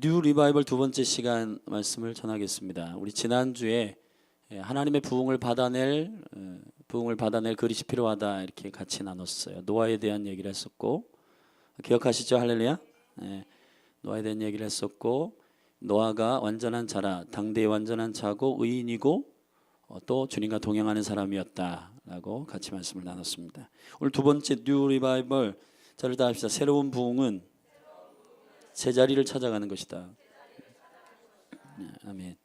뉴 리바이벌 두 번째 시간 말씀을 전하겠습니다. 우리 지난주에 하나님의 부흥을 받아낼 그릇이 필요하다 이렇게 같이 나눴어요. 노아에 대한 얘기를 했었고, 기억하시죠? 할렐루야. 노아에 대한 얘기를 했었고, 노아가 완전한 자라, 당대의 완전한 자고 의인이고 또 주님과 동행하는 사람이었다라고 같이 말씀을 나눴습니다. 오늘 두 번째 뉴 리바이벌, 저를 따릅시다. 새로운 부흥은 제자리를 찾아가는 것이다. 아멘.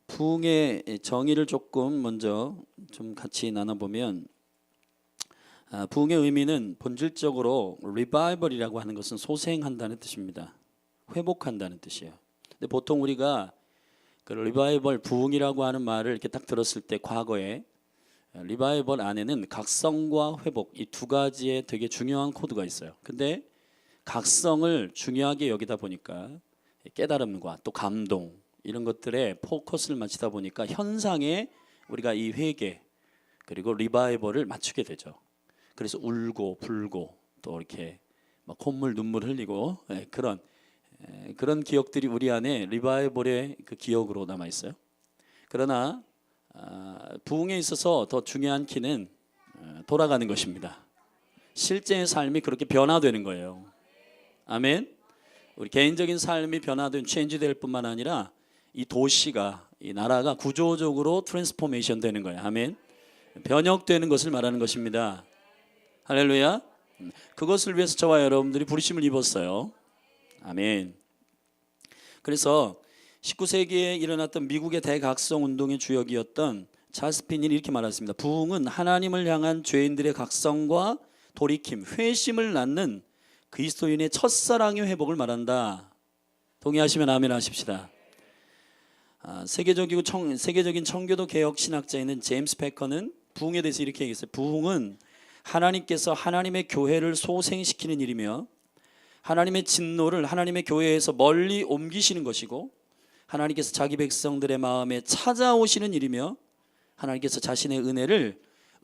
부흥의 정의를 조금 먼저 좀 같이 나눠보면, 부흥의 의미는 본질적으로 리바이벌이라고 하는 것은 소생한다는 뜻입니다. 회복한다는 뜻이에요. 근데 보통 우리가 그 리바이벌, 부흥이라고 하는 말을 이렇게 딱 들었을 때, 과거에 리바이벌 안에는 각성과 회복, 이 두 가지의 되게 중요한 코드가 있어요. 근데 각성을 중요하게 여기다 보니까 깨달음과 또 감동, 이런 것들에 포커스를 맞추다 보니까 현상에 우리가 이 회개 그리고 리바이벌을 맞추게 되죠. 그래서 울고 불고 또 이렇게 막 콧물 눈물 흘리고 그런 기억들이 우리 안에 리바이벌의 그 기억으로 남아 있어요. 그러나 부흥에 있어서 더 중요한 키는 돌아가는 것입니다. 실제의 삶이 그렇게 변화되는 거예요. 아멘. 우리 개인적인 삶이 변화된, 체인지될 뿐만 아니라 이 도시가, 이 나라가 구조적으로 트랜스포메이션 되는 거예요. 아멘. 변혁되는 것을 말하는 것입니다. 할렐루야. 그것을 위해서 저와 여러분들이 부르심을 입었어요. 아멘. 그래서 19세기에 일어났던 미국의 대각성 운동의 주역이었던 찰스 핀이 이렇게 말했습니다. 부흥은 하나님을 향한 죄인들의 각성과 돌이킴, 회심을 낳는 그리스도인의 첫사랑의 회복을 말한다. 동의하시면 아멘 하십시다. 세계적인 청교도 개혁 신학자인 제임스 패커는 부흥에 대해서 이렇게 얘기했어요. 부흥은 하나님께서 하나님의 교회를 소생시키는 일이며 하나님의 진노를 하나님의 교회에서 멀리 옮기시는 것이고, 하나님께서 자기 백성들의 마음에 찾아오시는 일이며, 하나님께서 자신의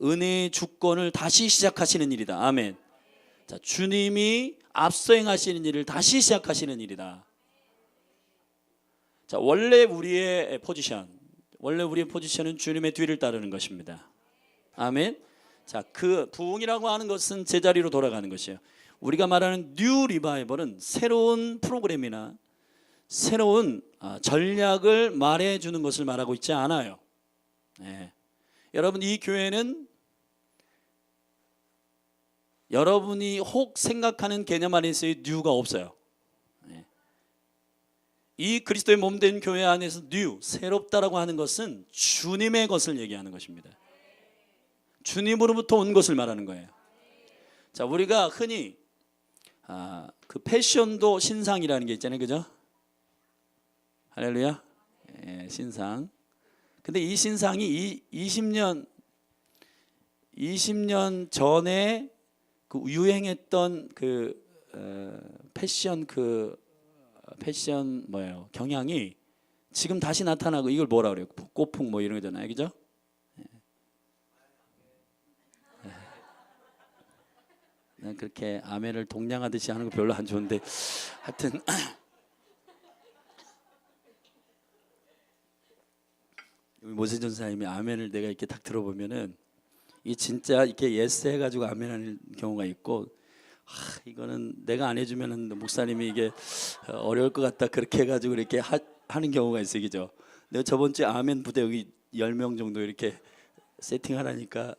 은혜의 주권을 다시 시작하시는 일이다. 아멘. 자, 주님이 앞서 행하시는 일을 다시 시작하시는 일이다. 자, 원래 우리의 포지션은 주님의 뒤를 따르는 것입니다. 아멘. 자, 그 부흥이라고 하는 것은 제자리로 돌아가는 것이에요. 우리가 말하는 뉴 리바이벌은 새로운 프로그램이나 새로운 전략을 말해주는 것을 말하고 있지 않아요. 여러분, 이 교회는 여러분이 혹 생각하는 개념 안에서의 뉴가 없어요. 이 그리스도의 몸된 교회 안에서 뉴, 새롭다라고 하는 것은 주님의 것을 얘기하는 것입니다. 주님으로부터 온 것을 말하는 거예요. 자, 우리가 흔히 그 패션도 신상이라는 게 있잖아요, 그죠? 할렐루야. 신상. 근데 이 신상이 20년 전에 그 유행했던 그 패션 경향이 지금 다시 나타나고, 이걸 뭐라 그래요? 꽃풍 뭐 이런 거잖아요, 그죠? 난 그렇게 아멘을 동냥하듯이 하는 거 별로 안 좋은데, 하여튼 모세 전사님이 아멘을 내가 이렇게 딱 들어보면은 이 진짜 이렇게 예스 해가지고 아멘하는 경우가 있고, 이거는 내가 안 해주면은 목사님이 이게 어려울 것 같다 그렇게 해가지고 이렇게 하는 경우가 있어요, 그죠? 내가 저번 주에 아멘 부대 여기 10명 정도 이렇게 세팅하라니까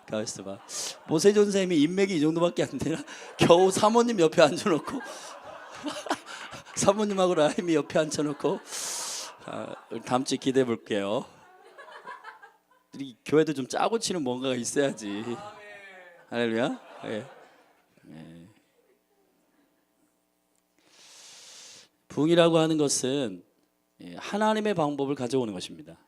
가만있어 봐. 모세 전사님이 인맥이 이 정도밖에 안 되나? 겨우 사모님 옆에 앉혀놓고 사모님하고 라임이 옆에 앉혀놓고, 다음 주에 기대해 볼게요. 이 교회도 좀 짜고 치는 뭔가가 있어야지. 할렐루야. 부흥이라고 하는 것은 하나님의 방법을 가져오는 것입니다.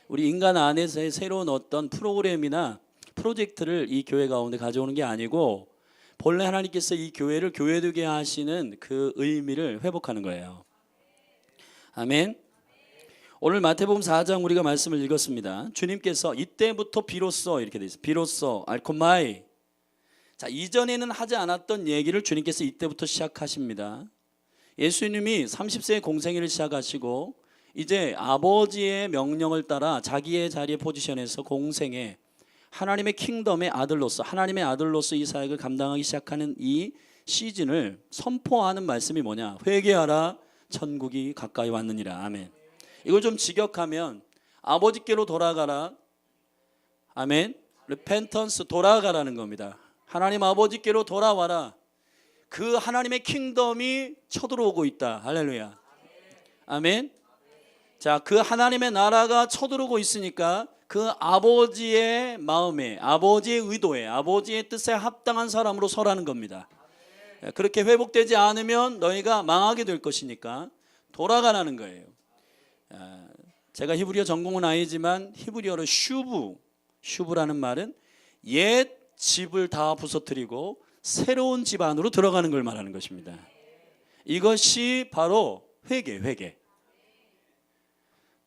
우리 인간 안에서의 새로운 어떤 프로그램이나 프로젝트를 이 교회 가운데 가져오는 게 아니고, 본래 하나님께서 이 교회를 교회되게 하시는 그 의미를 회복하는 거예요. 아멘. 오늘 마태복음 4장 우리가 말씀을 읽었습니다. 주님께서 이때부터 비로소 이렇게 돼 있어요. 비로소 알코마이, 자, 이전에는 하지 않았던 얘기를 주님께서 이때부터 시작하십니다. 예수님이 30세의 공생애를 시작하시고 이제 아버지의 명령을 따라 자기의 자리의 포지션에서 공생애, 하나님의 킹덤의 아들로서, 하나님의 아들로서 이 사역을 감당하기 시작하는 이 시즌을 선포하는 말씀이 뭐냐? 회개하라, 천국이 가까이 왔느니라. 아멘. 이걸 좀 직역하면 아버지께로 돌아가라. 아멘. repentance, 돌아가라는 겁니다. 하나님 아버지께로 돌아와라. 그 하나님의 킹덤이 쳐들어오고 있다. 할렐루야. 아멘. 자, 그 하나님의 나라가 쳐들어오고 있으니까 그 아버지의 마음에, 아버지의 의도에, 아버지의 뜻에 합당한 사람으로 서라는 겁니다. 그렇게 회복되지 않으면 너희가 망하게 될 것이니까 돌아가라는 거예요. 제가 히브리어 전공은 아니지만 히브리어로 슈브라는 말은 옛 집을 다 부서뜨리고 새로운 집 안으로 들어가는 걸 말하는 것입니다. 이것이 바로 회개.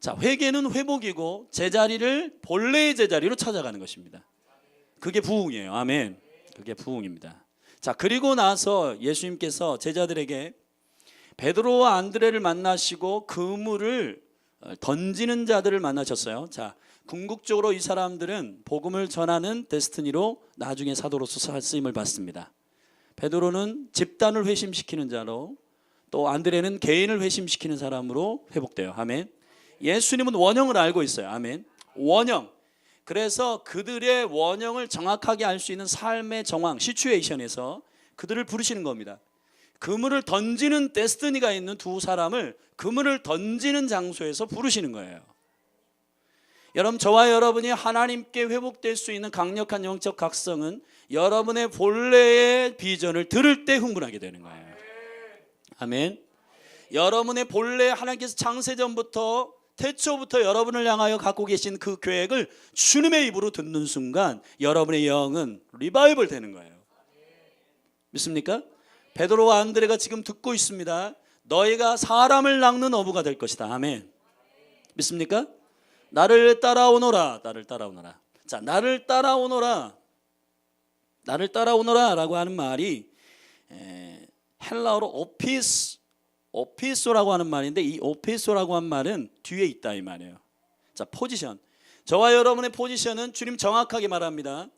자, 회개는 회복이고 제자리를 본래의 제자리로 찾아가는 것입니다. 그게 부흥이에요. 아멘. 그게 부흥입니다. 자, 그리고 나서 예수님께서 제자들에게 베드로와 안드레를 만나시고 그물을 던지는 자들을 만나셨어요. 자, 궁극적으로 이 사람들은 복음을 전하는 데스티니로 나중에 사도로서 쓰임을 받습니다. 베드로는 집단을 회심시키는 자로, 또 안드레는 개인을 회심시키는 사람으로 회복돼요. 아멘. 예수님은 원형을 알고 있어요. 아멘. 원형. 그래서 그들의 원형을 정확하게 알 수 있는 삶의 정황, 시츄에이션에서 그들을 부르시는 겁니다. 그물을 던지는 데스티니가 있는 두 사람을 그물을 던지는 장소에서 부르시는 거예요. 여러분, 저와 여러분이 하나님께 회복될 수 있는 강력한 영적 각성은 여러분의 본래의 비전을 들을 때 흥분하게 되는 거예요. 아멘. 여러분의 본래 하나님께서 창세전부터 태초부터 여러분을 향하여 갖고 계신 그 계획을 주님의 입으로 듣는 순간 여러분의 영은 리바이벌 되는 거예요. 믿습니까? 베드로와 안드레가 지금 듣고 있습니다. 너희가 사람을 낚는 어부가 될 것이다. 아멘. 믿습니까? 나를 따라오너라. 자, 나를 따라오너라 라고 하는 말이 헬라어로 오피소라고 하는 말인데, 이 오피소라고 하는 말은 뒤에 있다 이 말이에요. 자, 포지션. 저와 여러분의 포지션은 주님 정확하게 말합니다.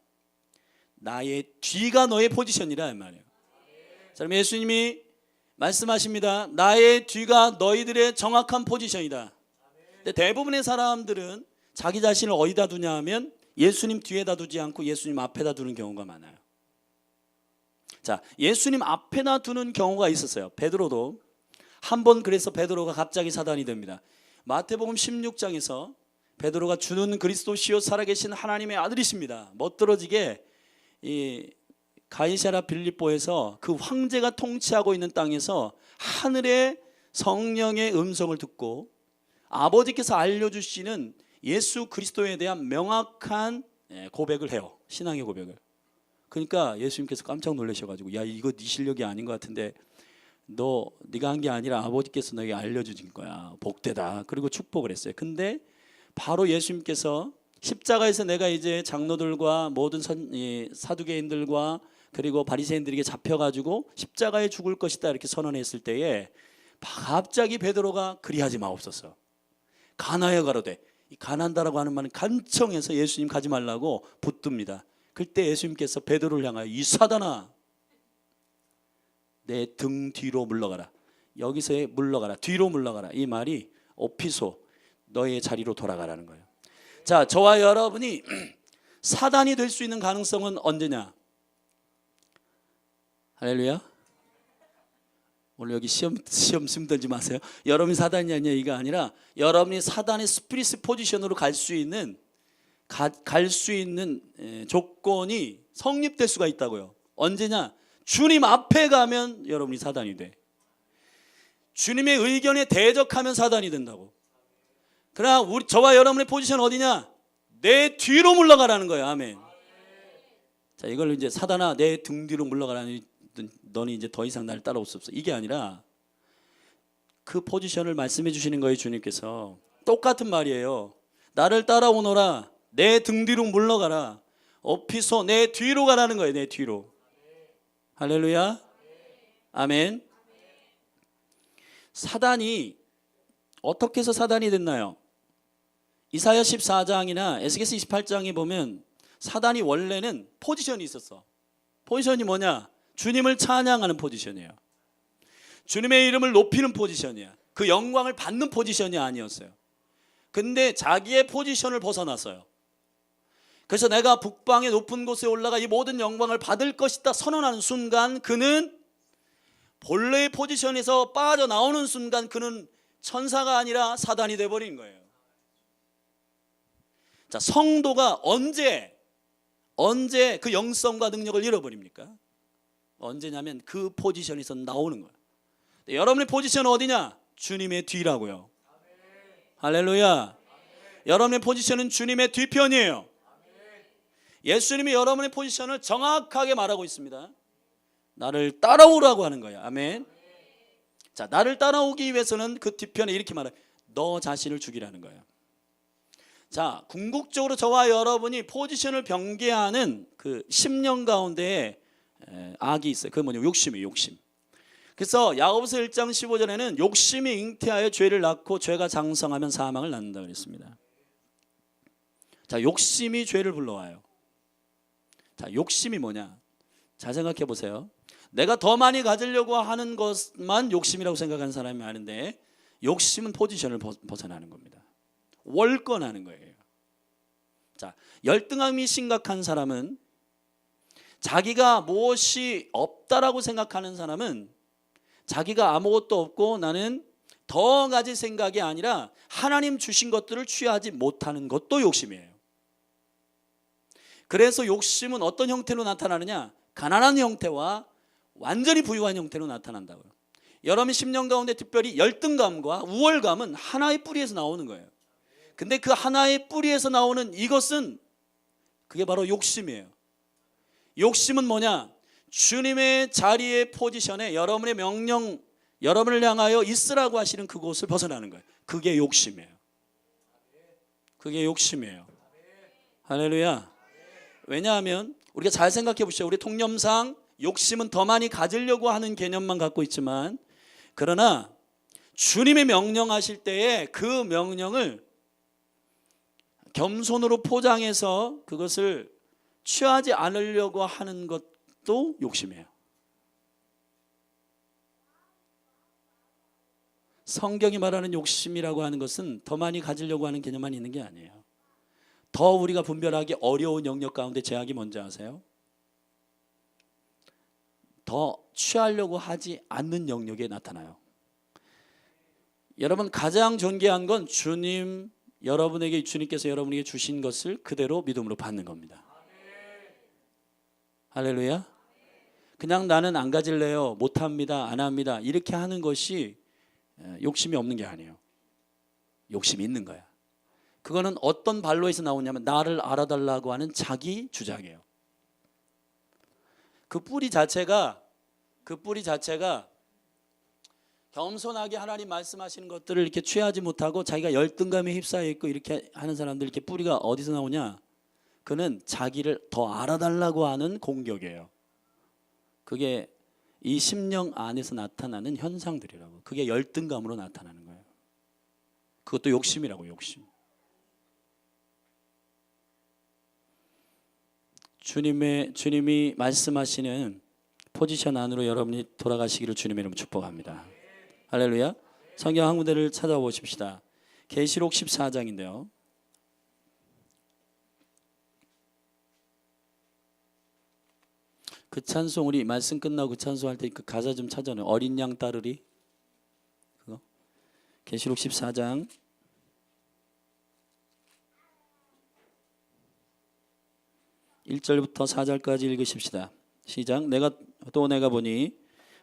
나의 뒤가 너의 포지션이라 이 말이에요. 자, 그럼 예수님이 말씀하십니다. 나의 뒤가 너희들의 정확한 포지션이다. 근데 대부분의 사람들은 자기 자신을 어디다 두냐 하면 예수님 뒤에다 두지 않고 예수님 앞에다 두는 경우가 많아요. 자, 예수님 앞에다 두는 경우가 있었어요. 베드로도 한 번, 그래서 베드로가 갑자기 사단이 됩니다. 마태복음 16장에서 베드로가 주는 그리스도시요 살아계신 하나님의 아들이십니다. 멋들어지게 이 가이사랴 빌립보에서 그 황제가 통치하고 있는 땅에서 하늘의 성령의 음성을 듣고 아버지께서 알려주시는 예수 그리스도에 대한 명확한 고백을 해요. 신앙의 고백을. 그러니까 예수님께서 깜짝 놀라셔가지고, 야, 이거 네 실력이 아닌 것 같은데 네가 한 게 아니라 아버지께서 너에게 알려주신 거야. 복되다. 그리고 축복을 했어요. 근데 바로 예수님께서 십자가에서 내가 이제 장로들과 모든 사두개인들과 그리고 바리새인들에게 잡혀가지고 십자가에 죽을 것이다 이렇게 선언했을 때에 갑자기 베드로가 그리하지 마옵소서, 가나에 가로되, 이 가난다라고 하는 말은 간청해서 예수님 가지 말라고 붙듭니다. 그때 예수님께서 베드로를 향하여 이 사단아, 내 등 뒤로 물러가라. 여기서의 물러가라, 뒤로 물러가라, 이 말이 오피소, 너의 자리로 돌아가라는 거예요. 자, 저와 여러분이 사단이 될 수 있는 가능성은 언제냐? 할렐루야. 오늘 여기 시험 들지 마세요. 여러분이 사단이 아니냐 이가 아니라 여러분이 사단의 스피릿 포지션으로 갈 수 있는 조건이 성립될 수가 있다고요. 언제냐? 주님 앞에 가면 여러분이 사단이 돼. 주님의 의견에 대적하면 사단이 된다고. 그러나 저와 여러분의 포지션 어디냐? 내 뒤로 물러가라는 거예요. 아멘. 자, 이걸 이제 사단아, 내 등 뒤로 물러가라니 너는 이제 더 이상 나를 따라올 수 없어, 이게 아니라 그 포지션을 말씀해 주시는 거예요. 주님께서 똑같은 말이에요. 나를 따라오너라, 내 등 뒤로 물러가라, 오피소, 내 뒤로 가라는 거예요. 내 뒤로. 할렐루야. 아멘. 사단이 어떻게 해서 사단이 됐나요? 이사야 14장이나 에스겔서 28장에 보면 사단이 원래는 포지션이 있었어. 포지션이 뭐냐? 주님을 찬양하는 포지션이에요. 주님의 이름을 높이는 포지션이야. 그 영광을 받는 포지션이 아니었어요. 근데 자기의 포지션을 벗어났어요. 그래서 내가 북방의 높은 곳에 올라가 이 모든 영광을 받을 것이다 선언하는 순간 그는 본래의 포지션에서 빠져나오는 순간 그는 천사가 아니라 사단이 돼버린 거예요. 자, 성도가 언제 그 영성과 능력을 잃어버립니까? 언제냐면 그 포지션에서 나오는 거예요. 여러분의 포지션은 어디냐? 주님의 뒤라고요. 할렐루야. 여러분의 포지션은 주님의 뒤편이에요. 예수님이 여러분의 포지션을 정확하게 말하고 있습니다. 나를 따라오라고 하는 거예요. 아멘. 자, 나를 따라오기 위해서는 그 뒤편에 이렇게 말해요. 너 자신을 죽이라는 거예요. 자, 궁극적으로 저와 여러분이 포지션을 변개하는 그 10년 가운데에 악이 있어요. 그게 뭐냐면 욕심이에요. 욕심. 그래서 야고보서 1장 15절에는 욕심이 잉태하여 죄를 낳고 죄가 장성하면 사망을 낳는다 그랬습니다. 자, 욕심이 죄를 불러와요. 자, 욕심이 뭐냐? 잘 생각해 보세요. 내가 더 많이 가지려고 하는 것만 욕심이라고 생각하는 사람이 많은데 욕심은 포지션을 벗어나는 겁니다. 월권하는 거예요. 자, 열등함이 심각한 사람은, 자기가 무엇이 없다라고 생각하는 사람은 자기가 아무것도 없고 나는 더 가질 생각이 아니라 하나님 주신 것들을 취하지 못하는 것도 욕심이에요. 그래서 욕심은 어떤 형태로 나타나느냐? 가난한 형태와 완전히 부유한 형태로 나타난다고요. 여러분 10년 가운데 특별히 열등감과 우월감은 하나의 뿌리에서 나오는 거예요. 근데 그 하나의 뿌리에서 나오는 이것은 그게 바로 욕심이에요. 욕심은 뭐냐? 주님의 자리의 포지션에 여러분의 명령, 여러분을 향하여 있으라고 하시는 그곳을 벗어나는 거예요. 그게 욕심이에요. 그게 욕심이에요. 할렐루야. 왜냐하면 우리가 잘 생각해 보시죠. 우리 통념상 욕심은 더 많이 가지려고 하는 개념만 갖고 있지만, 그러나 주님의 명령하실 때에 그 명령을 겸손으로 포장해서 그것을 취하지 않으려고 하는 것도 욕심이에요. 성경이 말하는 욕심이라고 하는 것은 더 많이 가지려고 하는 개념만 있는 게 아니에요. 더 우리가 분별하기 어려운 영역 가운데 제약이 뭔지 아세요? 더 취하려고 하지 않는 영역에 나타나요. 여러분, 가장 존귀한 건 주님께서 여러분에게 주신 것을 그대로 믿음으로 받는 겁니다. 할렐루야. 그냥 나는 안 가질래요, 못합니다, 안 합니다, 이렇게 하는 것이 욕심이 없는 게 아니에요. 욕심이 있는 거야. 그거는 어떤 발로에서 나오냐면 나를 알아달라고 하는 자기 주장이에요. 그 뿌리 자체가 겸손하게 하나님 말씀하시는 것들을 이렇게 취하지 못하고 자기가 열등감에 휩싸여 있고 이렇게 하는 사람들, 이렇게 뿌리가 어디서 나오냐? 그는 자기를 더 알아달라고 하는 공격이에요. 그게 이 심령 안에서 나타나는 현상들이라고. 그게 열등감으로 나타나는 거예요. 그것도 욕심이라고. 욕심. 주님이 말씀하시는 포지션 안으로 여러분이 돌아가시기를 주님의 이름으로 축복합니다. 할렐루야. 성경 한 군데를 찾아보십시다. 계시록 14장인데요. 그 찬송, 우리 말씀 끝나고 그 찬송 할 때 그 가사 좀 찾아내요. 어린 양 따르리. 그거. 계시록 14장 1절부터 4절까지 읽으십시다. 시작. 내가 보니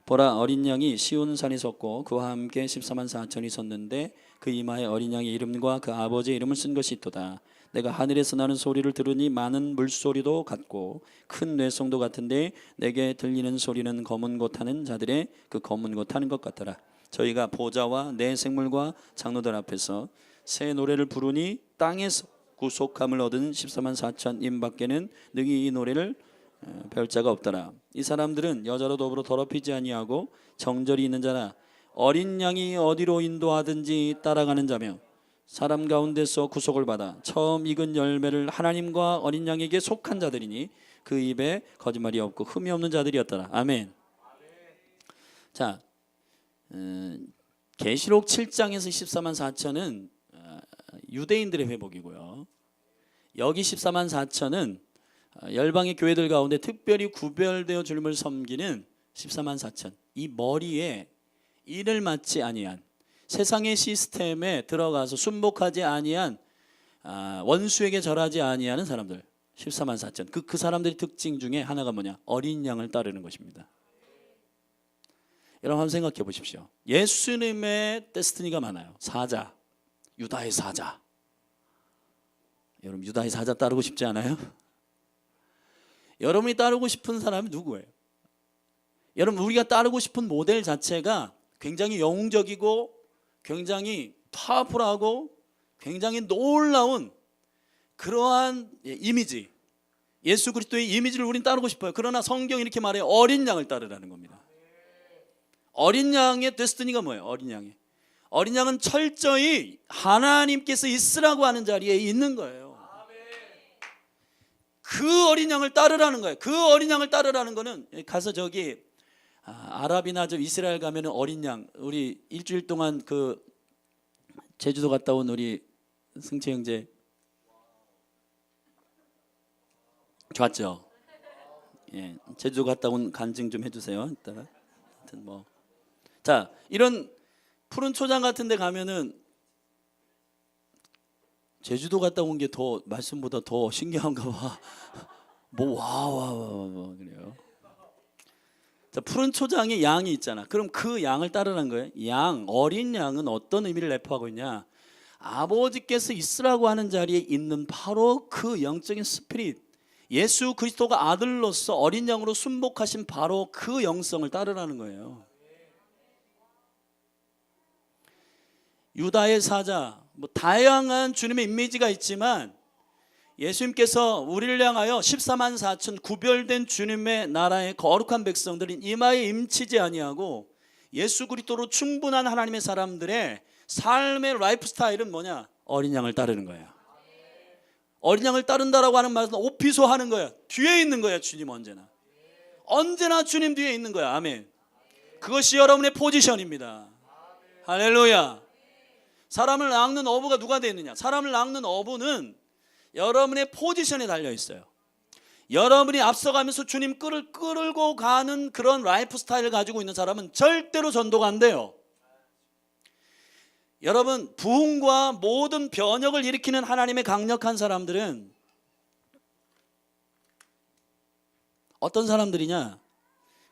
보라, 어린 양이 시온 산에 섰고 그와 함께 14만 4천이 섰는데 그 이마에 어린 양의 이름과 그 아버지의 이름을 쓴 것이 있도다. 내가 하늘에서 나는 소리를 들으니 많은 물소리도 같고 큰 뇌성도 같은데 내게 들리는 소리는 검은 고 타는 자들의 그 검은 고 타는 것 같더라. 저희가 보좌와 내 생물과 장로들 앞에서 새 노래를 부르니 땅에서 구속함을 얻은 14만 4천인 밖에는 능히 이 노래를 배울 자가 없더라. 이 사람들은 여자로 더불어 더럽히지 아니하고 정절이 있는 자나 어린 양이 어디로 인도하든지 따라가는 자며 사람 가운데서 구속을 받아 처음 익은 열매를 하나님과 어린 양에게 속한 자들이니 그 입에 거짓말이 없고 흠이 없는 자들이었더라. 아멘. 자, 계시록 7장에서 14만 4천은 유대인들의 회복이고요. 여기 14만 4천은 열방의 교회들 가운데 특별히 구별되어 주님을 섬기는 14만 4천. 이 머리에 일을 맡지 아니한, 세상의 시스템에 들어가서 순복하지 아니한, 원수에게 절하지 아니하는 사람들 14만 4천. 그 사람들의 특징 중에 하나가 뭐냐? 어린 양을 따르는 것입니다. 여러분 한번 생각해 보십시오. 예수님의 데스티니가 많아요. 사자, 유다의 사자. 여러분 유다의 사자 따르고 싶지 않아요? 여러분이 따르고 싶은 사람이 누구예요? 여러분 우리가 따르고 싶은 모델 자체가 굉장히 영웅적이고 굉장히 파워풀하고 굉장히 놀라운 그러한 이미지, 예수 그리스도의 이미지를 우리는 따르고 싶어요. 그러나 성경이 이렇게 말해요. 어린 양을 따르라는 겁니다. 어린 양의 데스티니가 뭐예요? 어린 양은 철저히 하나님께서 있으라고 하는 자리에 있는 거예요. 그 어린 양을 따르라는 거예요. 그 어린 양을 따르라는 거는 가서 저기 아랍이나 저 이스라엘 가면은 어린 양, 우리 일주일 동안 그 제주도 갔다 온 우리 승채 형제 좋았죠? 예, 제주도 갔다 온 간증 좀 해주세요. 이따가. 하여튼 뭐, 자 이런 푸른 초장 같은 데 가면은 제주도 갔다 온 게 더 말씀보다 더 신기한가 봐. 뭐 와 그래요. 자, 푸른 초장에 양이 있잖아. 그럼 그 양을 따르라는 거예요. 양, 어린 양은 어떤 의미를 내포하고 있냐? 아버지께서 있으라고 하는 자리에 있는 바로 그 영적인 스피릿, 예수 그리스도가 아들로서 어린 양으로 순복하신 바로 그 영성을 따르라는 거예요. 유다의 사자, 뭐 다양한 주님의 이미지가 있지만 예수님께서 우리를 향하여 14만 4천 구별된 주님의 나라의 거룩한 백성들인 이마에 임치지 아니하고 예수 그리스도로 충분한 하나님의 사람들의 삶의 라이프 스타일은 뭐냐? 어린 양을 따르는 거예요. 어린 양을 따른다라고 하는 말은 오피소하는 거야. 뒤에 있는 거야. 주님 언제나 주님 뒤에 있는 거야. 아멘. 그것이 여러분의 포지션입니다. 할렐루야. 사람을 낚는 어부가 누가 되느냐? 사람을 낚는 어부는 여러분의 포지션에 달려 있어요. 여러분이 앞서가면서 주님 끌고 가는 그런 라이프 스타일을 가지고 있는 사람은 절대로 전도가 안 돼요. 여러분 부흥과 모든 변혁을 일으키는 하나님의 강력한 사람들은 어떤 사람들이냐?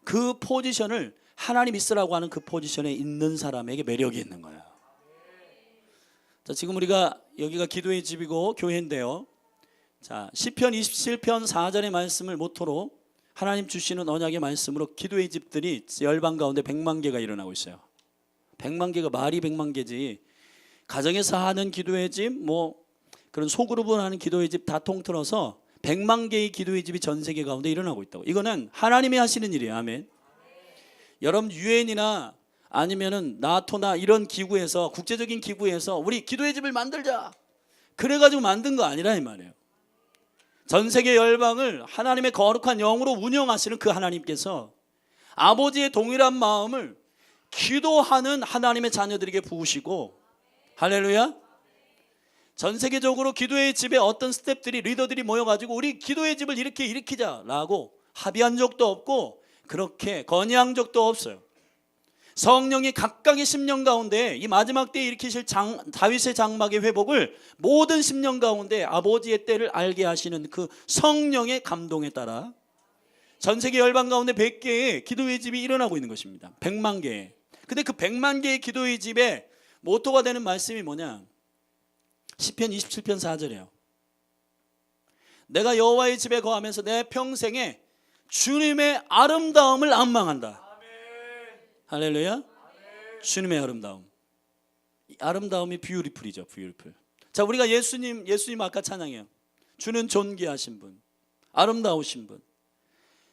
그 포지션을 하나님 있으라고 하는 그 포지션에 있는 사람에게 매력이 있는 거예요. 자, 지금 우리가 여기가 기도의 집이고 교회인데요. 자, 시편 27편 4절의 말씀을 모토로 하나님 주시는 언약의 말씀으로 기도의 집들이 열방 가운데 100만 개가 일어나고 있어요. 100만 개가 말이 100만 개지. 가정에서 하는 기도의 집, 뭐 그런 소그룹을 하는 기도의 집 다 통틀어서 100만 개의 기도의 집이 전 세계 가운데 일어나고 있다고. 이거는 하나님이 하시는 일이에요. 아멘. 여러분 유엔이나 아니면은 나토나 이런 기구에서, 국제적인 기구에서 우리 기도의 집을 만들자 그래가지고 만든 거 아니라 이 말이에요. 전 세계 열방을 하나님의 거룩한 영으로 운영하시는 그 하나님께서 아버지의 동일한 마음을 기도하는 하나님의 자녀들에게 부으시고, 할렐루야. 전 세계적으로 기도의 집에 어떤 스태프들이, 리더들이 모여가지고 우리 기도의 집을 이렇게 일으키자라고 합의한 적도 없고 그렇게 건의한 적도 없어요. 성령이 각각의 심령 가운데 이 마지막 때에 일으키실 다윗의 장막의 회복을 모든 심령 가운데 아버지의 때를 알게 하시는 그 성령의 감동에 따라 전 세계 열방 가운데 100개의 기도의 집이 일어나고 있는 것입니다. 100만 개. 근데 그 100만 개의 기도의 집에 모토가 되는 말씀이 뭐냐? 시편 27편 4절이에요. 내가 여호와의 집에 거하면서 내 평생에 주님의 아름다움을 앙망한다. 할렐루야. 아멘. 주님의 아름다움. 이 아름다움이 뷰티풀이죠. 뷰티풀. 자, 우리가 예수님 아까 찬양해요. 주는 존귀하신 분, 아름다우신 분.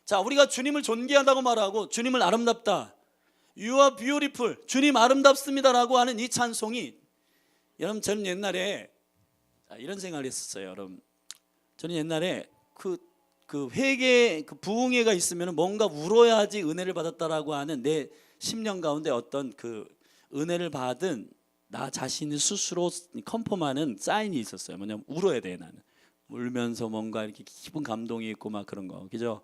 자, 우리가 주님을 존귀하다고 말하고 주님을 아름답다, You are beautiful, 주님 아름답습니다라고 하는 이 찬송이, 여러분 저는 옛날에 이런 생각을 했었어요. 여러분 저는 옛날에 그 회개, 그 부흥회가 있으면 뭔가 울어야지 은혜를 받았다라고 하는 내 심령 가운데 어떤 그 은혜를 받은 나 자신을 스스로 컨펌하는 사인이 있었어요. 뭐냐면 울어야 돼. 나는 울면서 뭔가 이렇게 깊은 감동이 있고 막 그런 거, 그죠?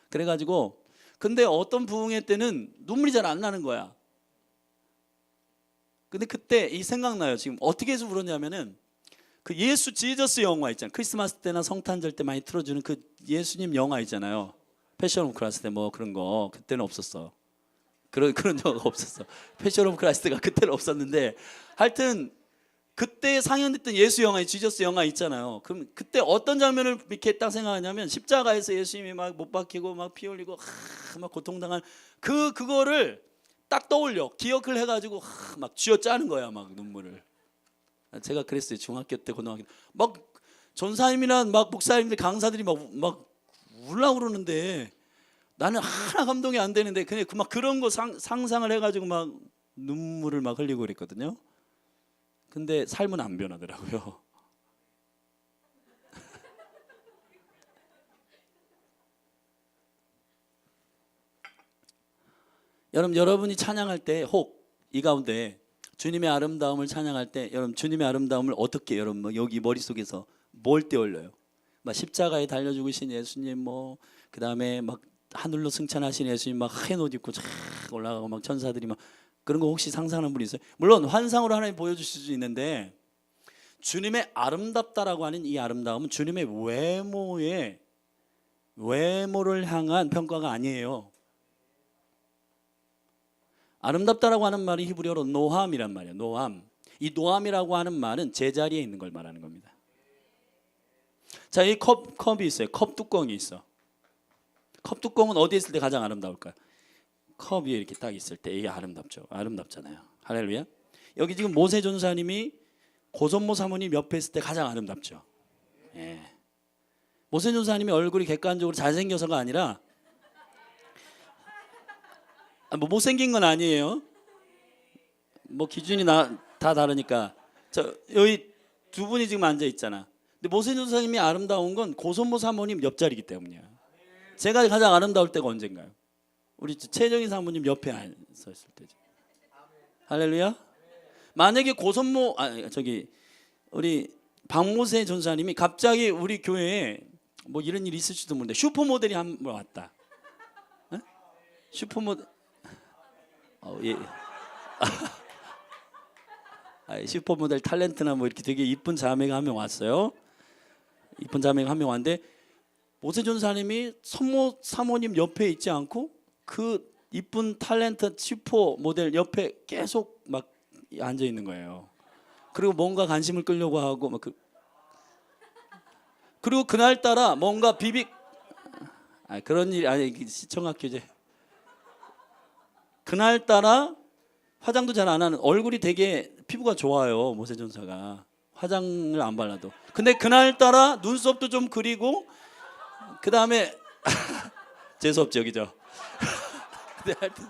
그래가지고 근데 어떤 부흥회 때는 눈물이 잘 안 나는 거야. 근데 그때 이 생각나요. 지금 어떻게 해서 울었냐면은 그 예수 지저스 영화 있잖아요. 크리스마스 때나 성탄절 때 많이 틀어주는 그 예수님 영화 있잖아요. 패션 오브 크라이스트 뭐 그런 거 그때는 없었어. 그런 영화가 없었어. 패션 오브 크라이스트가 그때는 없었는데, 하여튼 그때 상영됐던 예수 영화, 지저스 영화 있잖아요. 그럼 그때 어떤 장면을 이렇게 딱 생각하냐면, 십자가에서 예수님이 막 못 박히고 막 피 흘리고 막 고통당한 그거를 딱 떠올려, 기억을 해가지고 막 쥐어짜는 거야, 막 눈물을. 제가 그랬어요. 중학교 때, 고등학교 때 막 전사님이나 막 목사님들, 강사들이 막 울라 그러는데 나는 하나 감동이 안 되는데 그냥 막 그런 거 상상을 해가지고 막 눈물을 막 흘리고 그랬거든요. 근데 삶은 안 변하더라고요. 여러분이 찬양할 때 혹 이 가운데 주님의 아름다움을 찬양할 때, 여러분 주님의 아름다움을 어떻게, 여러분 뭐 여기 머릿속에서 뭘 떠올려요? 막 십자가에 달려 죽으신 예수님, 뭐 그다음에 막 하늘로 승천하신 예수님, 막 하얀 옷 입고 쫙 올라가고 막 천사들이 막, 그런 거 혹시 상상하는 분 있어요? 물론 환상으로 하나님 보여주실 수 있는데, 주님의 아름답다라고 하는 이 아름다움은 주님의 외모를 향한 평가가 아니에요. 아름답다라고 하는 말이 히브리어로 노함이란 말이에요. 노함. 이 노함이라고 하는 말은 제자리에 있는 걸 말하는 겁니다. 자, 이 컵이 있어요. 컵 뚜껑이 있어. 컵 뚜껑은 어디에 있을 때 가장 아름다울까요? 컵 위에 이렇게 딱 있을 때 이게 아름답죠. 아름답잖아요. 할렐루야. 여기 지금 모세 전사님이 고선모 사모님 옆에 있을 때 가장 아름답죠. 예. 모세 전사님이 얼굴이 객관적으로 잘생겨서가 아니라, 뭐 못생긴 건 아니에요. 뭐 기준이 다 다르니까. 여기 두 분이 지금 앉아 있잖아. 근데 모세 전사님이 아름다운 건 고선모 사모님 옆자리이기 때문이야. 제가 가장 아름다울 때가 언젠가요? 우리 최정희 사모님 옆에 서 있을 때죠. 할렐루야. 만약에 고선모, 우리 박모세 전사님이 갑자기 우리 교회에 뭐 이런 일이 있을지도 모르는데 슈퍼모델이 한 번 왔다. 에? 슈퍼모델, 예. 슈퍼모델 탤런트나 뭐 이렇게 되게 이쁜 자매가 한 명 왔어요. 이쁜 자매가 한 명 왔는데 모세 전사님이 사모님 옆에 있지 않고 그 이쁜 탤런트 슈퍼모델 옆에 계속 막 앉아 있는 거예요. 그리고 뭔가 관심을 끌려고 하고 막 그리고 그날 따라 뭔가 그런 일이 아니, 시청학 교재. 그날 따라 화장도 잘 안 하는, 얼굴이 되게 피부가 좋아요, 모세 전사가. 화장을 안 발라도. 근데 그날 따라 눈썹도 좀 그리고, 그 다음에 재수없죠, 그죠? 근데 하여튼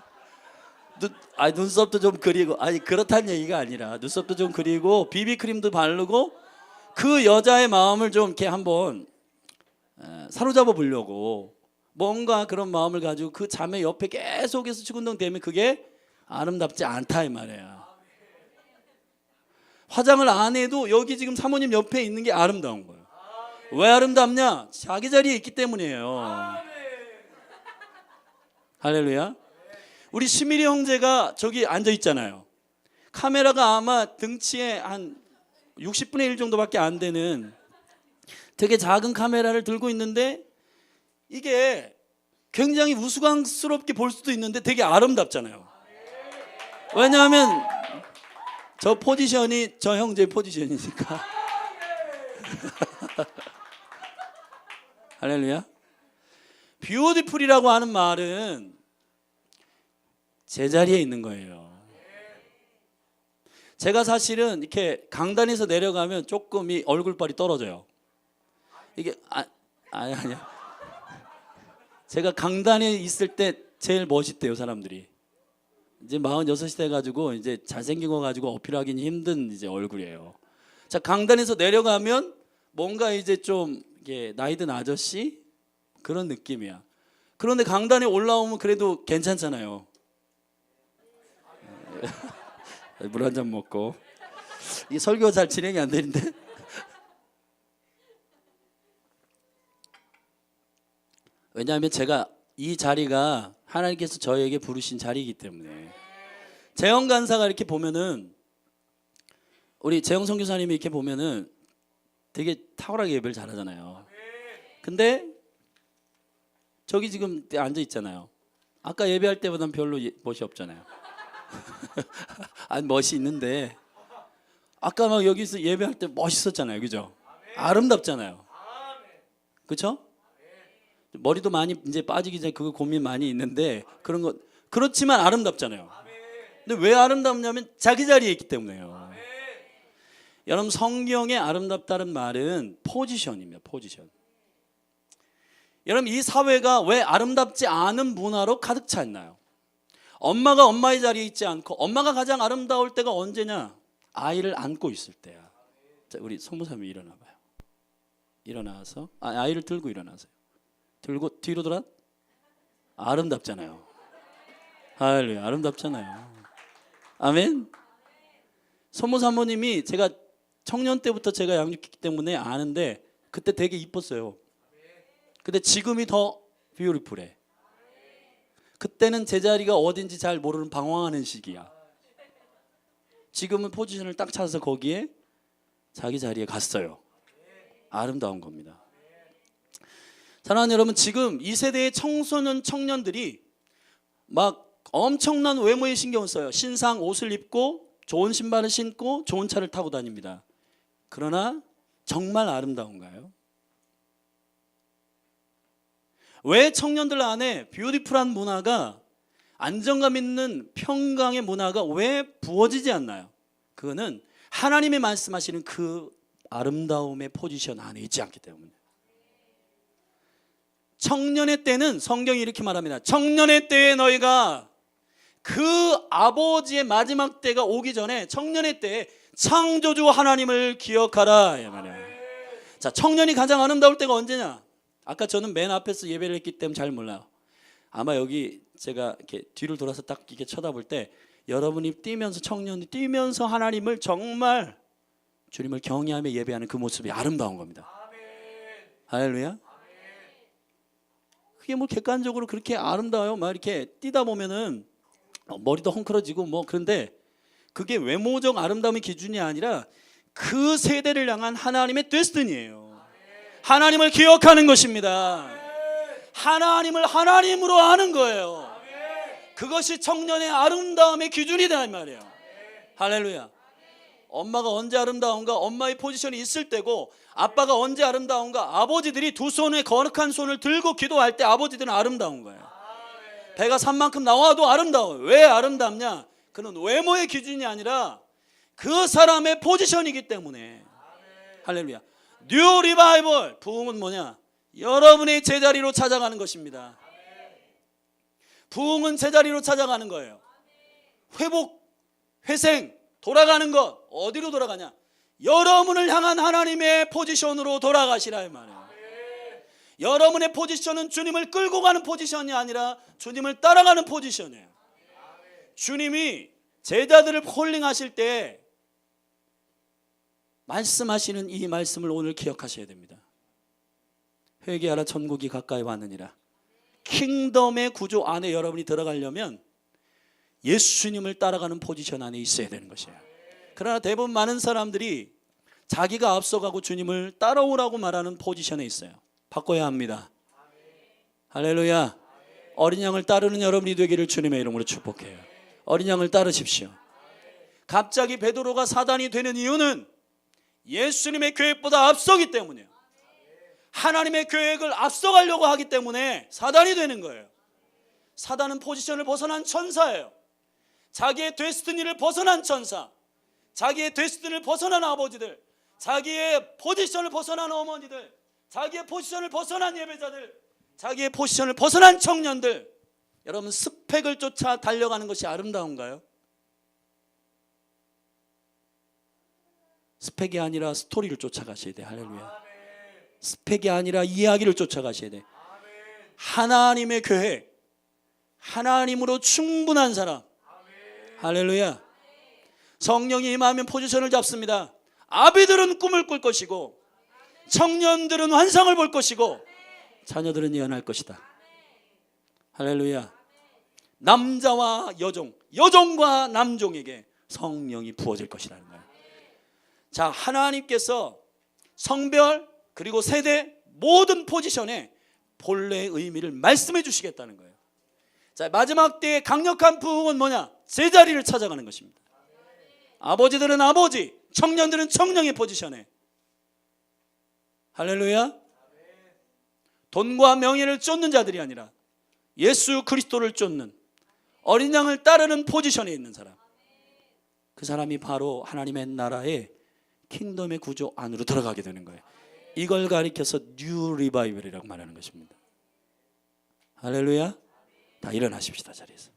눈썹도 좀 그리고, 그렇다는 얘기가 아니라 눈썹도 좀 그리고 비비크림도 바르고 그 여자의 마음을 좀 이렇게 한번 사로잡아 보려고 뭔가 그런 마음을 가지고 그 자매 옆에 계속해서 치근동대면 그게 아름답지 않다 이 말이에요. 화장을 안 해도 여기 지금 사모님 옆에 있는 게 아름다운 거예요. 왜 아름답냐? 자기 자리에 있기 때문이에요. 할렐루야. 우리 시밀이 형제가 저기 앉아 있잖아요. 카메라가 아마 등치에 한 60분의 1 정도밖에 안 되는 되게 작은 카메라를 들고 있는데 이게 굉장히 우스꽝스럽게 볼 수도 있는데 되게 아름답잖아요. 왜냐하면 저 포지션이 저 형제의 포지션이니까. 할렐루야. 뷰티풀이라고 하는 말은 제자리에 있는 거예요. 제가 사실은 이렇게 강단에서 내려가면 조금 이 얼굴빨이 떨어져요. 이게 아니야. 제가 강단에 있을 때 제일 멋있대요, 사람들이. 이제 46이 돼가지고 이제 잘생긴 거 가지고 어필하기는 힘든 이제 얼굴이에요. 자, 강단에서 내려가면 뭔가 이제 좀 이게 나이 든 아저씨 그런 느낌이야. 그런데 강단에 올라오면 그래도 괜찮잖아요. 물 한 잔 먹고. 이 설교가 잘 진행이 안 되는데. 왜냐하면 제가 이 자리가 하나님께서 저에게 부르신 자리이기 때문에. 재영 간사가 이렇게 보면은, 우리 재영 선교사님이 이렇게 보면은 되게 탁월하게 예배를 잘하잖아요. 근데 저기 지금 앉아 있잖아요. 아까 예배할 때보다는 별로 멋이 없잖아요. 아니, 멋이 있는데 아까 막 여기서 예배할 때 멋있었잖아요, 그죠? 아름답잖아요, 그렇죠? 머리도 많이 이제 빠지기 전에 그거 고민 많이 있는데 그런 거 그렇지만 아름답잖아요. 근데 왜 아름답냐면 자기 자리에 있기 때문에요. 여러분, 성경에 아름답다는 말은 포지션입니다. 포지션. 여러분, 이 사회가 왜 아름답지 않은 문화로 가득 차 있나요? 엄마가 엄마의 자리에 있지 않고, 엄마가 가장 아름다울 때가 언제냐? 아이를 안고 있을 때야. 자, 우리 성모사님 일어나 봐요. 일어나서 아이를 들고 일어나세요. 들고 뒤로 돌아. 아름답잖아요. 할렐루야, 아름답잖아요. 아멘. 성모사모님이 제가 청년 때부터 제가 양육했기 때문에 아는데 그때 되게 이뻤어요. 근데 지금이 더 뷰티풀해. 그때는 제자리가 어딘지 잘 모르는 방황하는 시기야. 지금은 포지션을 딱 찾아서 거기에 자기 자리에 갔어요. 아름다운 겁니다. 사랑하는 여러분, 지금 이 세대의 청소년 청년들이 막 엄청난 외모에 신경을 써요. 신상 옷을 입고 좋은 신발을 신고 좋은 차를 타고 다닙니다. 그러나 정말 아름다운가요? 왜 청년들 안에 뷰티풀한 문화가, 안정감 있는 평강의 문화가 왜 부어지지 않나요? 그거는 하나님이 말씀하시는 그 아름다움의 포지션 안에 있지 않기 때문에. 청년의 때는 성경이 이렇게 말합니다. 청년의 때에 너희가 그 아버지의 마지막 때가 오기 전에 청년의 때에 창조주 하나님을 기억하라. 자, 청년이 가장 아름다울 때가 언제냐? 아까 저는 맨 앞에서 예배를 했기 때문에 잘 몰라요. 아마 여기 제가 이렇게 뒤를 돌아서 딱 이렇게 쳐다볼 때 여러분이 뛰면서, 청년이 뛰면서 하나님을 정말 주님을 경외하며 예배하는 그 모습이 아름다운 겁니다. 할렐루야. 그게 뭐 객관적으로 그렇게 아름다워요. 막 이렇게 뛰다 보면은 머리도 헝클어지고 뭐, 그런데 그게 외모적 아름다움의 기준이 아니라 그 세대를 향한 하나님의 데스티니예요. 하나님을 기억하는 것입니다. 하나님을 하나님으로 아는 거예요. 그것이 청년의 아름다움의 기준이다 이 말이에요. 할렐루야. 엄마가 언제 아름다운가? 엄마의 포지션이 있을 때고, 아빠가 언제 아름다운가? 아버지들이 두 손에 거룩한 손을 들고 기도할 때 아버지들은 아름다운 거예요. 배가 산 만큼 나와도 아름다워요. 왜 아름답냐? 그는 외모의 기준이 아니라 그 사람의 포지션이기 때문에. 할렐루야. 뉴 리바이벌, 부흥은 뭐냐? 여러분의 제자리로 찾아가는 것입니다. 부흥은 제자리로 찾아가는 거예요. 회복, 회생, 돌아가는 것. 어디로 돌아가냐? 여러분을 향한 하나님의 포지션으로 돌아가시라 이 말이에요. 여러분의 포지션은 주님을 끌고 가는 포지션이 아니라 주님을 따라가는 포지션이에요. 주님이 제자들을 콜링하실 때 말씀하시는 이 말씀을 오늘 기억하셔야 됩니다. 회개하라, 천국이 가까이 왔느니라. 킹덤의 구조 안에 여러분이 들어가려면 예수님을 따라가는 포지션 안에 있어야 되는 것이에요. 그러나 대부분 많은 사람들이 자기가 앞서가고 주님을 따라오라고 말하는 포지션에 있어요. 바꿔야 합니다. 할렐루야. 어린 양을 따르는 여러분이 되기를 주님의 이름으로 축복해요. 어린 양을 따르십시오. 갑자기 베드로가 사단이 되는 이유는 예수님의 계획보다 앞서기 때문이에요. 하나님의 계획을 앞서가려고 하기 때문에 사단이 되는 거예요. 사단은 포지션을 벗어난 천사예요. 자기의 데스티니를 벗어난 천사, 자기의 데스티니를 벗어난 아버지들, 자기의 포지션을 벗어난 어머니들, 자기의 포지션을 벗어난 예배자들, 자기의 포지션을 벗어난 청년들, 여러분 스펙을 쫓아 달려가는 것이 아름다운가요? 스펙이 아니라 스토리를 쫓아가셔야 돼. 할렐루야. 스펙이 아니라 이야기를 쫓아가셔야 돼. 하나님의 교회, 하나님으로 충분한 사람. 할렐루야. 성령이 임하면 포지션을 잡습니다. 아비들은 꿈을 꿀 것이고, 청년들은 환상을 볼 것이고, 자녀들은 예언할 것이다. 할렐루야. 남자와 여종, 여종과 남종에게 성령이 부어질 것이라는 거예요. 자, 하나님께서 성별 그리고 세대 모든 포지션에 본래의 의미를 말씀해 주시겠다는 거예요. 자, 마지막 때의 강력한 부흥은 뭐냐? 제자리를 찾아가는 것입니다. 아버지들은 아버지, 청년들은 청년의 포지션에. 할렐루야. 돈과 명예를 쫓는 자들이 아니라 예수 그리스도를 쫓는, 어린 양을 따르는 포지션에 있는 사람, 그 사람이 바로 하나님의 나라의 킹덤의 구조 안으로 들어가게 되는 거예요. 이걸 가리켜서 뉴 리바이벌이라고 말하는 것입니다. 할렐루야. 다 일어나십시다, 자리에서.